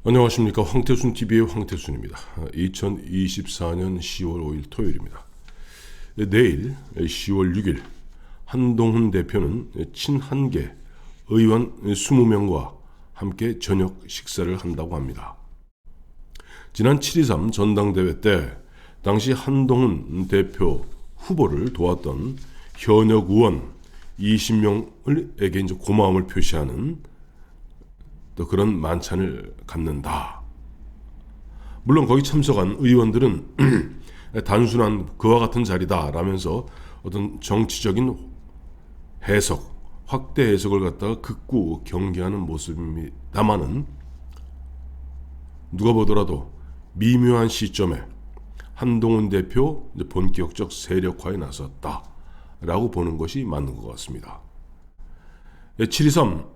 안녕하십니까. 황태순TV의 황태순입니다. 2024년 10월 5일 토요일입니다. 내일 10월 6일 한동훈 대표는 친한계 의원 20명과 함께 저녁 식사를 한다고 합니다. 지난 7.23 전당대회 때 당시 한동훈 대표 후보를 도왔던 현역 의원 20명에게 이제 고마움을 표시하는 또 그런 만찬을 갖는다. 물론 거기 참석한 의원들은 단순한 그와 같은 자리다 라면서 어떤 정치적인 해석, 확대 해석을 갖다가 극구 경계하는 모습입니다마는 누가 보더라도 미묘한 시점에 한동훈 대표 본격적 세력화에 나섰다 라고 보는 것이 맞는 것 같습니다. 7.23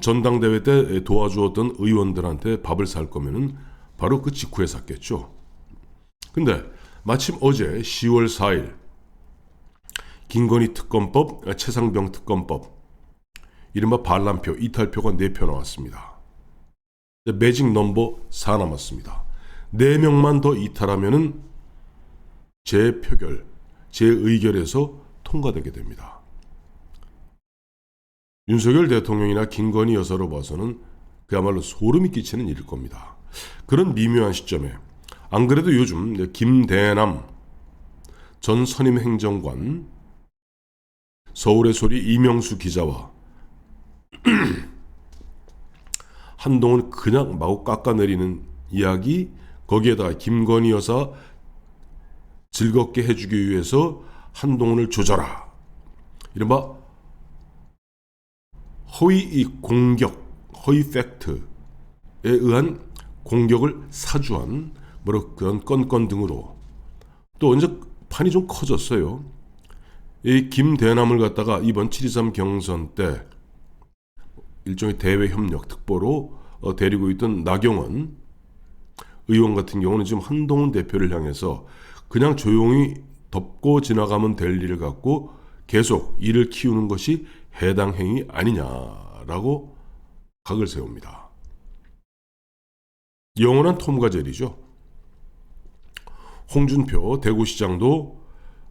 전당대회 때 도와주었던 의원들한테 밥을 살 거면은 바로 그 직후에 샀겠죠. 근데 마침 어제 10월 4일 김건희 특검법, 최상병 특검법, 이른바 반란표, 이탈표가 4표 나왔습니다. 매직 넘버 4 남았습니다. 4명만 더 이탈하면은 재표결, 재의결에서 통과되게 됩니다. 윤석열 대통령이나 김건희 여사로 봐서는 그야말로 소름이 끼치는 일일 겁니다. 그런 미묘한 시점에 안 그래도 요즘 김대남 전 선임행정관, 서울의 소리 이명수 기자와 한동훈 그냥 마구 깎아내리는 이야기, 거기에다가 김건희 여사 즐겁게 해주기 위해서 한동훈을 조져라, 이른바 허위 공격, 허위 팩트에 의한 공격을 사주한 그런 건건 등으로 또 언제 판이 좀 커졌어요. 이 김대남을 갖다가 이번 7.23 경선 때 일종의 대외협력 특보로 데리고 있던 나경원 의원 같은 경우는 지금 한동훈 대표를 향해서 그냥 조용히 덮고 지나가면 될 일을 갖고 계속 일을 키우는 것이 해당 행위 아니냐라고 각을 세웁니다. 영원한 톰과 제리죠. 홍준표 대구시장도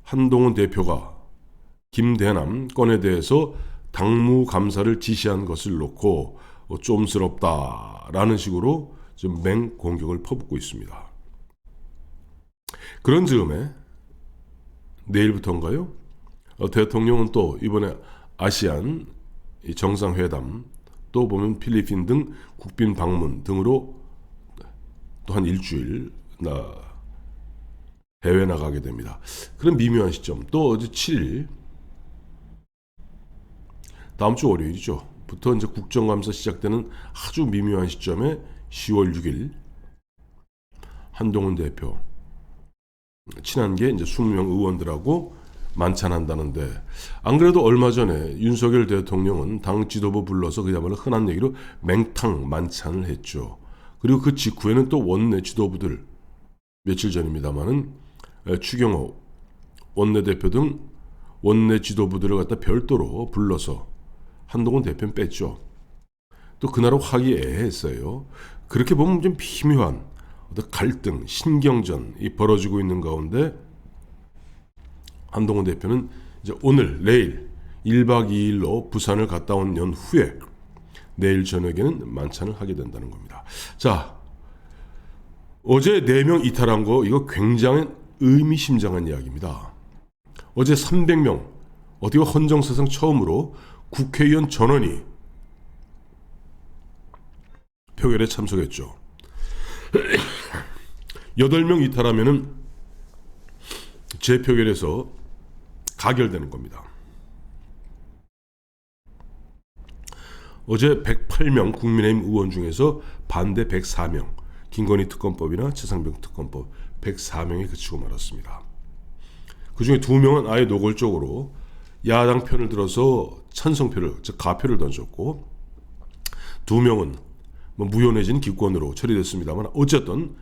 한동훈 대표가 김대남 건에 대해서 당무 감사를 지시한 것을 놓고 쫌스럽다라는 식으로 지금 맹공격을 퍼붓고 있습니다. 그런 즈음에 내일부터인가요? 대통령은 또 이번에 아시안 정상회담, 또 보면 필리핀 등 국빈 방문 등으로 또 한 일주일 해외 나가게 됩니다. 그런 미묘한 시점, 또 어제 7일 다음 주 월요일이죠. 부터 이제 국정감사 시작되는 아주 미묘한 시점에 10월 6일 한동훈 대표 친한계 이제 20명 의원들하고 만찬한다는데, 안 그래도 얼마 전에 윤석열 대통령은 당 지도부 불러서 그야말로 흔한 얘기로 맹탕 만찬을 했죠. 그리고 그 직후에는 또 원내 지도부들, 며칠 전입니다마는 추경호 원내대표 등 원내 지도부들을 갖다 별도로 불러서 한동훈 대표는 뺐죠. 또 그날은 화기애애했어요. 그렇게 보면 좀 미묘한 어떤 갈등, 신경전이 벌어지고 있는 가운데 한동훈 대표는 이제 오늘, 내일 1박 2일로 부산을 갔다 온 연후에 내일 저녁에는 만찬을 하게 된다는 겁니다. 자, 어제 4명 이탈한 거, 이거 굉장히 의미심장한 이야기입니다. 어제 300명, 어디가 헌정사상 처음으로 국회의원 전원이 표결에 참석했죠. 8명 이탈하면은 재표결에서 가결되는 겁니다. 어제 108명 국민의힘 의원 중에서 반대 104명, 김건희 특검법이나 최상병 특검법 104명이 그치고 말았습니다. 그 중에 2명은 아예 노골적으로 야당 편을 들어서 찬성표를, 즉 가표를 던졌고, 2명은 무효 내지는 기권으로 처리됐습니다만, 어쨌든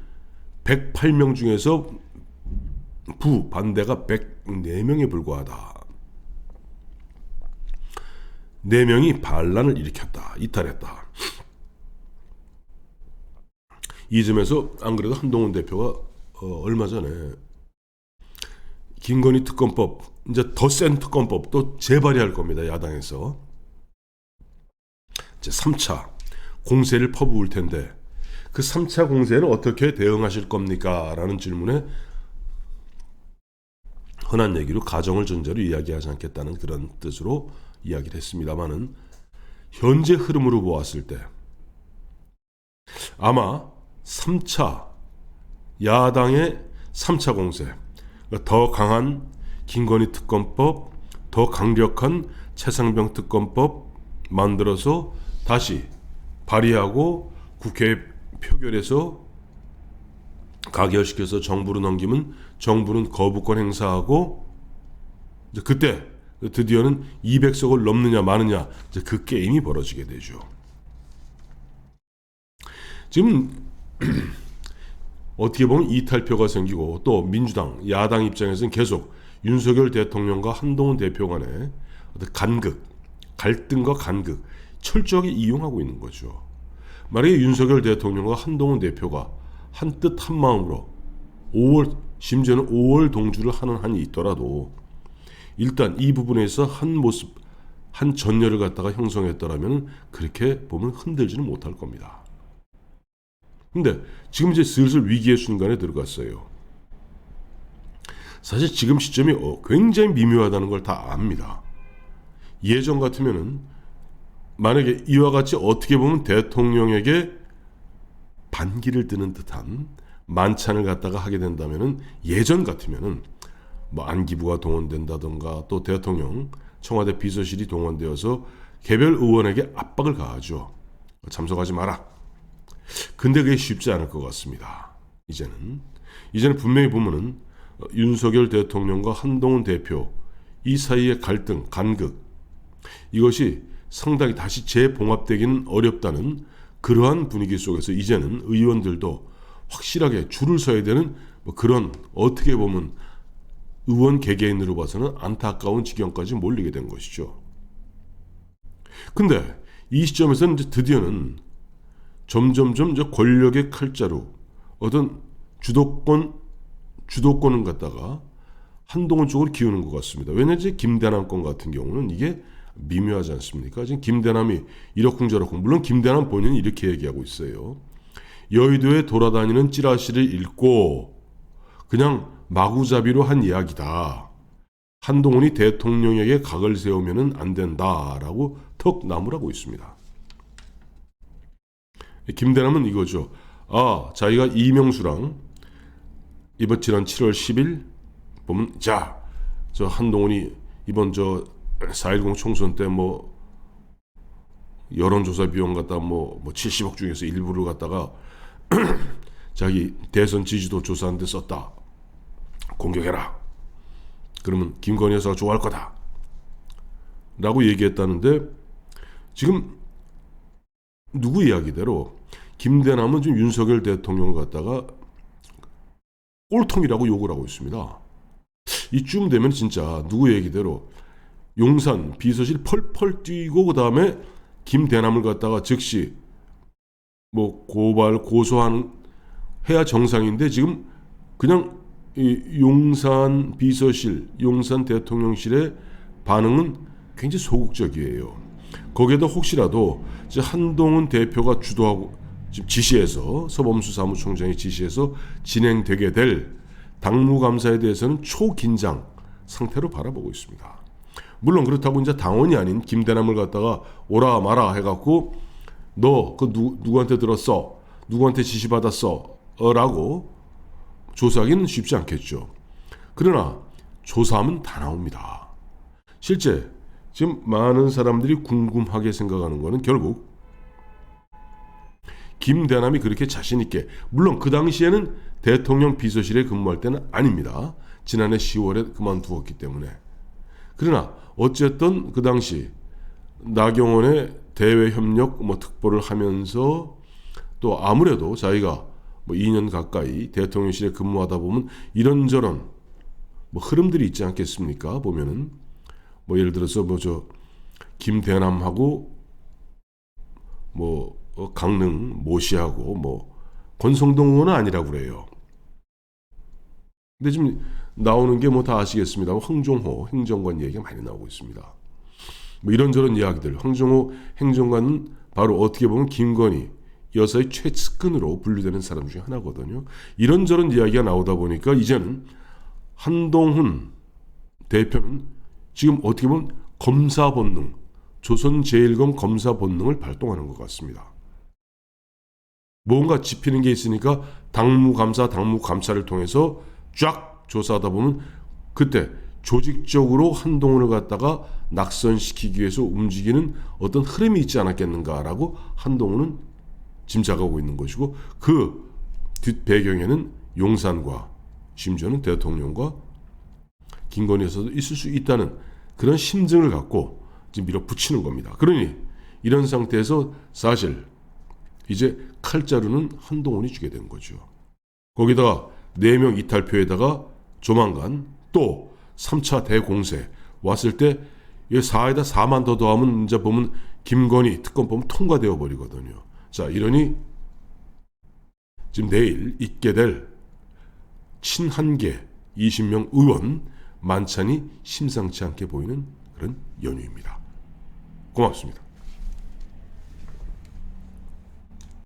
108명 중에서 반대가 104명에 불과하다. 4명이 반란을 일으켰다, 이탈했다. 이 점에서 안 그래도 한동훈 대표가 얼마 전에 김건희 특검법, 이제 더 센 특검법도 재발의할 겁니다. 야당에서. 이제 3차 공세를 퍼부을 텐데 그 3차 공세는 어떻게 대응하실 겁니까? 라는 질문에 흔한 얘기로 가정을 전제로 이야기하지 않겠다는 그런 뜻으로 이야기를 했습니다마는 현재 흐름으로 보았을 때 아마 3차 야당의 3차 공세, 더 강한 김건희 특검법, 더 강력한 최상병 특검법 만들어서 다시 발의하고 국회에 표결해서 가결시켜서 정부로 넘기면 정부는 거부권 행사하고 이제 그때 드디어는 200석을 넘느냐 마느냐 이제 그 게임이 벌어지게 되죠. 지금 어떻게 보면 이탈표가 생기고 또 민주당 야당 입장에서는 계속 윤석열 대통령과 한동훈 대표 간의 어떤 간극, 갈등과 간극 철저하게 이용하고 있는 거죠. 만약에 윤석열 대통령과 한동훈 대표가 한뜻 한마음으로 5월 심지어는 5월 동주를 하는 한이 있더라도 일단 이 부분에서 한 모습, 한 전열을 갖다가 형성했더라면 그렇게 보면 흔들지는 못할 겁니다. 근데 지금 이제 슬슬 위기의 순간에 들어갔어요. 사실 지금 시점이 굉장히 미묘하다는 걸 다 압니다. 예전 같으면은 만약에 이와 같이 어떻게 보면 대통령에게 반기를 드는 듯한 만찬을 갖다가 하게 된다면은 예전 같으면은 뭐 안기부가 동원된다던가 또 대통령 청와대 비서실이 동원되어서 개별 의원에게 압박을 가하죠. 참석하지 마라. 근데 그게 쉽지 않을 것 같습니다. 이제는 분명히 보면은 윤석열 대통령과 한동훈 대표 이 사이의 갈등, 간극 이것이 상당히 다시 재봉합되기는 어렵다는 그러한 분위기 속에서 이제는 의원들도 확실하게 줄을 서야 되는 뭐 그런 어떻게 보면 의원 개개인으로 봐서는 안타까운 지경까지 몰리게 된 것이죠. 근데 이 시점에서는 이제 드디어는 점점점 이제 권력의 칼자루 어떤 주도권을 갖다가 한동훈 쪽으로 기우는 것 같습니다. 왜냐하면 이제 김대남 건 같은 경우는 이게 미묘하지 않습니까? 지금 김대남이 이러쿵저러쿵 물론 김대남 본인이 이렇게 얘기하고 있어요. 여의도에 돌아다니는 찌라시를 읽고 그냥 마구잡이로 한 이야기다. 한동훈이 대통령에게 각을 세우면 안 된다라고 턱 나무라고 있습니다. 김대남은 이거죠. 자기가 이명수랑 이번 지난 7월 10일 보면 저 한동훈이 이번 4.10 총선 때 뭐 여론조사 비용 갖다 뭐 70억 중에서 일부를 갖다가 자기 대선 지지도 조사하는 데 썼다. 공격해라. 그러면 김건희 여사가 좋아할 거다. 라고 얘기했다는데 지금 누구 이야기대로 김대남은 지금 윤석열 대통령을 갖다가 꼴통이라고 욕을 하고 있습니다. 이쯤 되면 진짜 누구 얘기대로 용산 비서실 펄펄 뛰고 그 다음에 김대남을 갖다가 즉시 뭐 고발 고소한 해야 정상인데 지금 그냥 이 용산 비서실 용산 대통령실의 반응은 굉장히 소극적이에요. 거기에다 혹시라도 이제 한동훈 대표가 주도하고 지금 지시해서 서범수 사무총장이 지시해서 진행되게 될 당무감사에 대해서는 초긴장 상태로 바라보고 있습니다. 물론 그렇다고 이제 당원이 아닌 김대남을 갖다가 오라 마라 해갖고 너 그 누구한테 들었어? 누구한테 지시받았어? 라고 조사하기는 쉽지 않겠죠. 그러나 조사하면 다 나옵니다. 실제 지금 많은 사람들이 궁금하게 생각하는 것은 결국 김대남이 그렇게 자신 있게 물론 그 당시에는 대통령 비서실에 근무할 때는 아닙니다. 지난해 10월에 그만두었기 때문에. 그러나 어쨌든 그 당시 나경원의 대외 협력 특보를 하면서 또 아무래도 자기가 2년 가까이 대통령실에 근무하다 보면 이런저런 흐름들이 있지 않겠습니까? 보면은 예를 들어서 김대남하고 강릉 모시하고 권성동 의원은 아니라고 그래요. 근데 지금 나오는 게 뭐 다 아시겠습니다. 황정호 행정관 얘기가 많이 나오고 있습니다. 뭐 이런저런 이야기들. 황정호 행정관은 바로 어떻게 보면 김건희 여사의 최측근으로 분류되는 사람 중에 하나거든요. 이런저런 이야기가 나오다 보니까 이제는 한동훈 대표는 지금 어떻게 보면 검사 본능, 조선제일검 검사 본능을 발동하는 것 같습니다. 뭔가 짚히는 게 있으니까 당무감사를 통해서 쫙 조사하다 보면 그때 조직적으로 한동훈을 갖다가 낙선시키기 위해서 움직이는 어떤 흐름이 있지 않았겠는가라고 한동훈은 짐작하고 있는 것이고, 그 뒷배경에는 용산과 심지어는 대통령과 김건희에서도 있을 수 있다는 그런 심증을 갖고 지금 밀어붙이는 겁니다. 그러니 이런 상태에서 사실 이제 칼자루는 한동훈이 주게 된 거죠. 거기다가 4명 이탈표에다가 조만간 또 3차 대공세 왔을 때 4에다 4만 더 더하면 이제 보면 김건희 특검 보면 통과되어 버리거든요. 자, 이러니 지금 내일 있게 될 친한계 20명 의원 만찬이 심상치 않게 보이는 그런 연휴입니다. 고맙습니다.